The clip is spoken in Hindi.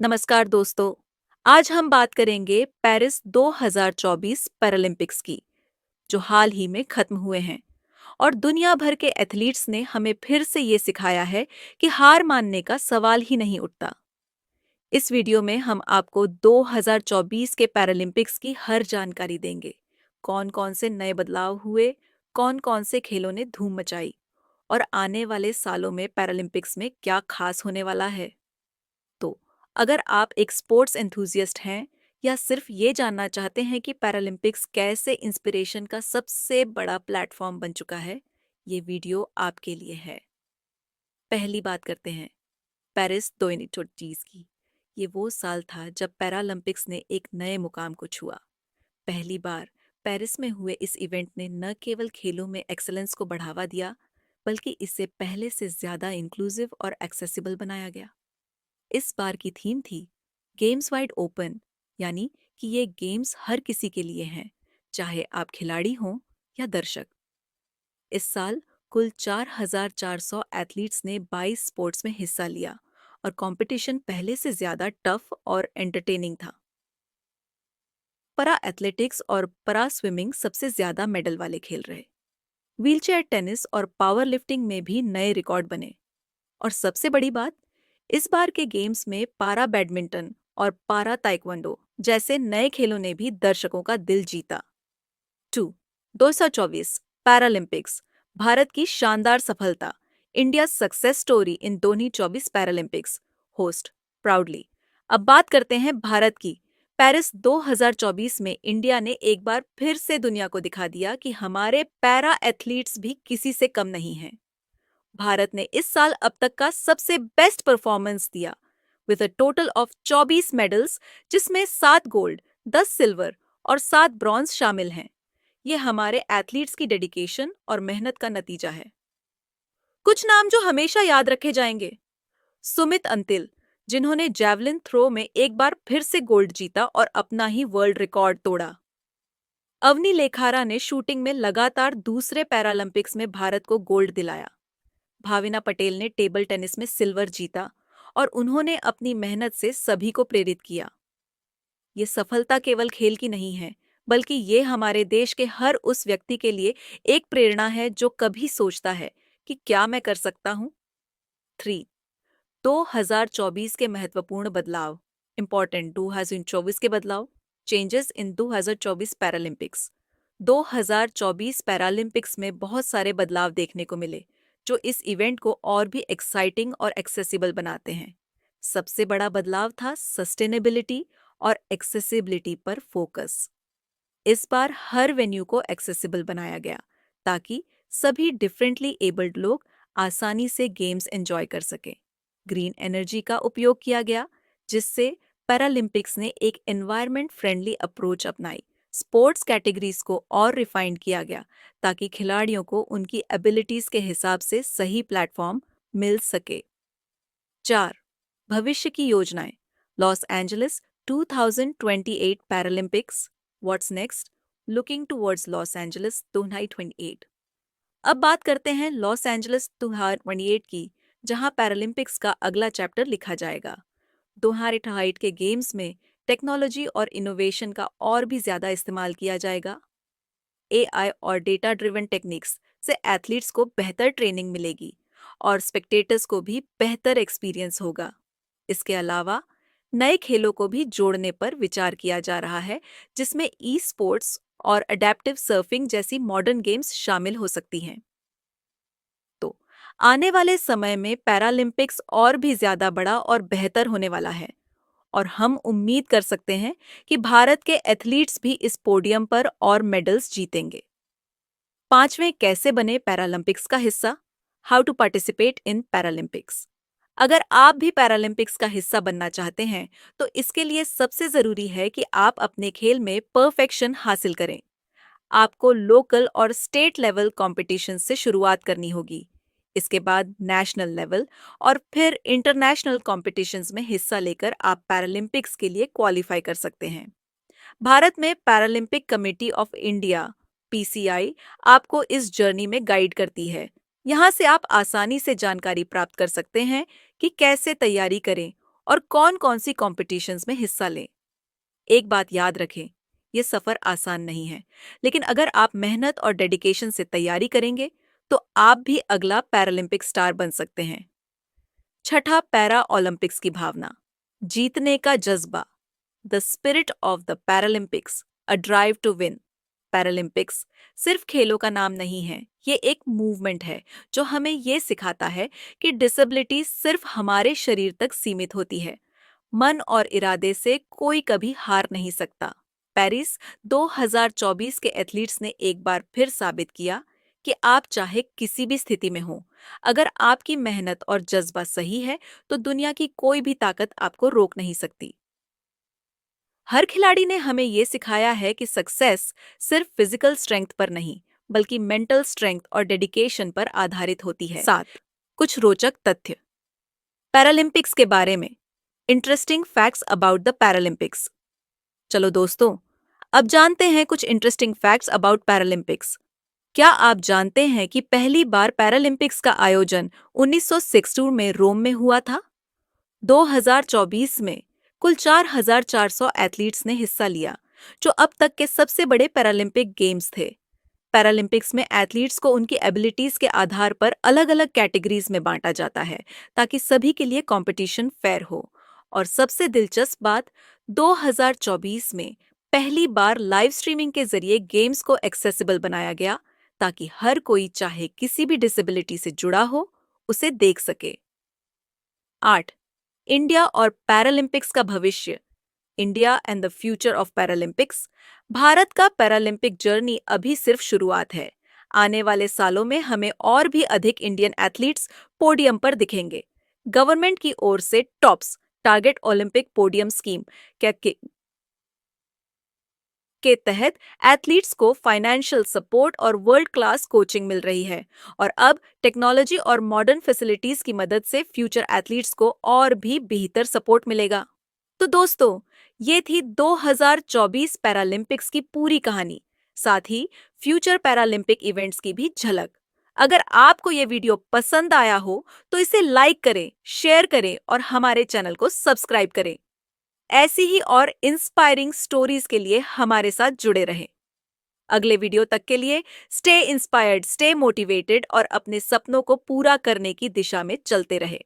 नमस्कार दोस्तों। आज हम बात करेंगे पेरिस 2024 पैरालंपिक्स की, जो हाल ही में खत्म हुए हैं। और दुनिया भर के एथलीट्स ने हमें फिर से ये सिखाया है कि हार मानने का सवाल ही नहीं उठता। इस वीडियो में हम आपको 2024 के पैरालंपिक्स की हर जानकारी देंगे। कौन-कौन से नए बदलाव हुए, कौन-कौन से खेलों ने धूम मचाई और आने वाले सालों में पैरालंपिक्स में क्या खास होने वाला है। तो अगर आप एक स्पोर्ट्स एंथुसियस्ट हैं या सिर्फ ये जानना चाहते हैं कि पैरालंपिक्स कैसे इंस्पिरेशन का सबसे बड़ा प्लेटफॉर्म बन चुका है, ये वीडियो आपके लिए है। पहली बात करते हैं पेरिस 2024 की। ये वो साल था जब पैरालंपिक्स ने एक नए मुकाम को छुआ। पहली बार पेरिस में हुए इस इवेंट ने न केवल खेलों में एक्सेलेंस को बढ़ावा दिया, बल्कि इसे पहले से ज्यादा इंक्लूसिव और एक्सेसिबल बनाया गया। इस बार की थीम थी गेम्स वाइड ओपन, यानी कि ये गेम्स हर किसी के लिए हैं, चाहे आप खिलाड़ी हों या दर्शक। इस साल कुल 4,400 एथलीट्स ने 22 स्पोर्ट्स में हिस्सा लिया और कंपटीशन पहले से ज्यादा टफ और एंटरटेनिंग था। परा एथलेटिक्स और परा स्विमिंग सबसे ज्यादा मेडल वाले खेल रहे। व्हीलचेयर टेनिस और पावर लिफ्टिंग में भी नए रिकॉर्ड बने। और सबसे बड़ी बात, इस बार के गेम्स में पारा बैडमिंटन और पारा ताइक्वांडो जैसे नए खेलों ने भी दर्शकों का दिल जीता। 224 पैरालंपिक्स, भारत की शानदार सफलता। India success story in 2024 Paralympics, host proudly. अब बात करते हैं भारत की। पेरिस 2024 में इंडिया ने एक बार फिर से दुनिया को दिखा दिया कि हमारे पैरा एथलीट्स भी किसी से कम नहीं हैं। भारत ने इस साल अब तक का सबसे बेस्ट परफॉर्मेंस दिया with a total of 24 medals, जिसमें 7 गोल्ड, 10 सिल्वर और 7 ब्रॉन्ज शामिल हैं। ये हमारे एथलीट्स की डेडिकेशन और मेहनत का नतीजा है। कुछ नाम जो हमेशा याद रखे जाएंगे। सुमित अंतिल, जिन्होंने जैवलिन थ्रो में एक बार फिर से गोल्ड जीता और अपना ही वर्ल्ड रिकॉर्ड तोड़ा। अवनी लेखारा ने शूटिंग में लगातार दूसरे पैरालंपिक्स में भारत को गोल्ड दिलाया। भाविना पटेल ने टेबल टेनिस में सिल्वर जीता और उन्होंने अपनी मेहनत से सभी को प्रेरित किया। ये सफलता केवल खेल की नहीं है, बल्कि ये हमारे देश के हर उस व्यक्ति के लिए एक प्रेरणा है जो कभी सोचता है कि क्या मैं कर सकता हूँ। 3. 2024 के महत्वपूर्ण बदलाव। इम्पोर्टेंट 2024 के बदलाव। Changes in 2024 Paralympics. 2024 पैरालंपिक्स में बहुत सारे बदलाव देखने को मिले, जो इस इवेंट को और भी एक्साइटिंग और एक्सेसिबल बनाते हैं। सबसे बड़ा बदलाव था सस्टेनेबिलिटी और एक्सेसिबिलिटी पर फोकस। इस बार हर वेन्यू को एक्सेसिबल बनाया गया ताकि सभी डिफरेंटली एबल्ड लोग आसानी से गेम्स एंजॉय कर सकें। ग्रीन एनर्जी का उपयोग किया गया, जिससे पैरालंपिक्स ने एक एनवायरनमेंट फ्रेंडली अप्रोच अपनाई। स्पोर्ट्स कैटेगरीज को और रिफाइंड किया गया ताकि खिलाड़ियों को उनकी एबिलिटीज के हिसाब से सही प्लेटफॉर्म मिल सके। 4. भविष्य की योजनाएं। Los Angeles 2028 Paralympics, what's next, looking towards Los Angeles 2028। अब बात करते हैं लॉस एंजलिस 2028 की, जहां पैरालंपिक्स का अगला चैप्टर लिखा जाएगा। 2028 के गेम्स में टेक्नोलॉजी और इनोवेशन का और भी ज्यादा इस्तेमाल किया जाएगा। एआई और डेटा ड्रिवन टेक्निक्स से एथलीट्स को बेहतर ट्रेनिंग मिलेगी और स्पेक्टेटर्स को भी बेहतर एक्सपीरियंस होगा। इसके अलावा नए खेलों को भी जोड़ने पर विचार किया जा रहा है, जिसमें ई स्पोर्ट्स और अडेप्टिव सर्फिंग जैसी मॉडर्न गेम्स शामिल हो सकती हैं। तो आने वाले समय में पैरालंपिक्स और भी ज्यादा बड़ा और बेहतर होने वाला है और हम उम्मीद कर सकते हैं कि भारत के एथलीट्स भी इस पोडियम पर और मेडल्स जीतेंगे। 5वें, कैसे बने पैरालंपिक्स का हिस्सा। How to participate in Paralympics. अगर आप भी पैरालंपिक्स का हिस्सा बनना चाहते हैं, तो इसके लिए सबसे जरूरी है कि आप अपने खेल में परफेक्शन हासिल करें। आपको लोकल और स्टेट लेवल कॉम्पिटिशन से शुरुआत करनी होगी। इसके बाद नेशनल लेवल और फिर इंटरनेशनल कॉम्पिटिशन्स में हिस्सा लेकर आप पैरालंपिक्स के लिए क्वालिफाई कर सकते हैं। भारत में Paralympic committee of India (PCI) आपको इस जर्नी में गाइड करती है। यहाँ से आप आसानी से जानकारी प्राप्त कर सकते हैं कि कैसे तैयारी करें और कौन-कौन सी कॉम्पिटिशन्स में हिस्सा लें। एक बात याद रखें, ये सफर आसान नहीं है, लेकिन अगर आप मेहनत और डेडिकेशन से तैयारी करेंगे, तो आप भी अगला पैरालंपिक स्टार बन सकते हैं। छठा, पैरा ओलंपिक्स की भावना, जीतने का जज्बा, the spirit of the Paralympics, a drive to win. Paralympics सिर्फ खेलों का नाम नहीं है, ये एक मूवमेंट है जो हमें ये सिखाता है कि डिसेबिलिटी सिर्फ हमारे शरीर तक सीमित होती है। मन और इरादे से कोई कभी हार नहीं सकता। पेरिस 2024 के एथलीट्स ने एक बार फिर साबित किया कि आप चाहे किसी भी स्थिति में हो, अगर आपकी मेहनत और जज्बा सही है, तो दुनिया की कोई भी ताकत आपको रोक नहीं सकती। हर खिलाड़ी ने हमें ये सिखाया है कि सक्सेस सिर्फ फिजिकल स्ट्रेंथ पर नहीं, बल्कि मेंटल स्ट्रेंथ और डेडिकेशन पर आधारित होती है। 7, कुछ रोचक तथ्य पैरालंपिक्स के बारे में। Interesting facts about the Paralympics. चलो दोस्तों, अब जानते हैं कुछ इंटरेस्टिंग फैक्ट्स अबाउट पैरालंपिक्स। क्या आप जानते हैं कि पहली बार पैरालंपिक्स का आयोजन 1962 में रोम में हुआ था? 2024 में कुल 4,400 एथलीट्स ने हिस्सा लिया, जो अब तक के सबसे बड़े पैरालंपिक गेम्स थे। पैरालंपिक्स में एथलीट्स को उनकी एबिलिटीज के आधार पर अलग-अलग कैटेगरीज में बांटा जाता है, ताकि सभी के लिए कंपटीशन फेयर हो। और सबसे दिलचस्प बात, 2024 में पहली बार लाइव स्ट्रीमिंग के जरिए गेम्स को एक्सेसिबल बनाया गया, ताकि हर कोई चाहे किसी भी डिसेबिलिटी से जुड़ा हो, उसे देख सके। 8, इंडिया और पैरालंपिक्स का भविष्य, India and the future of Paralympics. Bharat का पैरालंपिक जर्नी अभी सिर्फ शुरुआत है। आने वाले सालों में हमें और भी अधिक इंडियन एथलीट्स पोडियम पर दिखेंगे। गवर्नमेंट की ओर से tops target Olympic podium scheme के तहत एथलीट्स को फाइनेंशियल सपोर्ट और वर्ल्ड क्लास कोचिंग मिल रही है, और अब टेक्नोलॉजी और मॉडर्न फैसिलिटीज की मदद से फ्यूचर एथलीट्स को और भी बेहतर सपोर्ट मिलेगा। तो दोस्तों, ये थी 2024 पैरालंपिक्स की पूरी कहानी, साथ ही फ्यूचर पैरालंपिक इवेंट्स की भी झलक। अगर आपको ये वीडियो पसंद आया हो, तो इसे लाइक करें, शेयर करें और हमारे चैनल को सब्सक्राइब करें। ऐसी ही और इंस्पायरिंग स्टोरीज के लिए हमारे साथ जुड़े रहें। अगले वीडियो तक के लिए स्टे इंस्पायर्ड, स्टे मोटिवेटेड और अपने सपनों को पूरा करने की दिशा में चलते रहें।